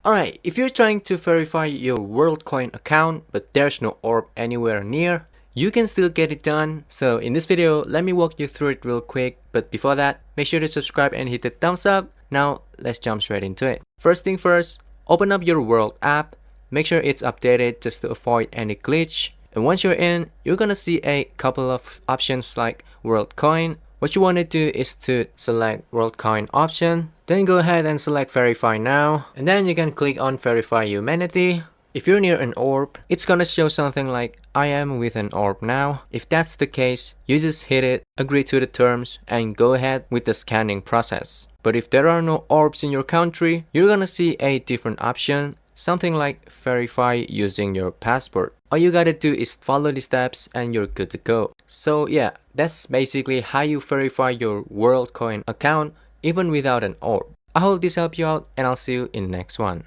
Alright, if you're trying to verify your Worldcoin account but there's no orb anywhere near, you can still get it done. So in this video, let me walk you through it real quick. But before that, make sure to subscribe and hit the thumbs up. Now, let's jump straight into it. First thing first, open up your World app. Make sure it's updated just to avoid any glitch. And once you're in, you're gonna see a couple of options like Worldcoin. What you want to do is to select Worldcoin option. Then go ahead and select Verify Now. And then you can click on Verify Humanity. If you're near an orb, it's gonna show something like I am with an orb now. If that's the case, you just hit it, agree to the terms, and go ahead with the scanning process. But if there are no orbs in your country, you're gonna see a different option. Something like verify using your passport. All you gotta do is follow the steps and you're good to go. So yeah, that's basically how you verify your Worldcoin account even without an orb. I hope this helped you out and I'll see you in the next one.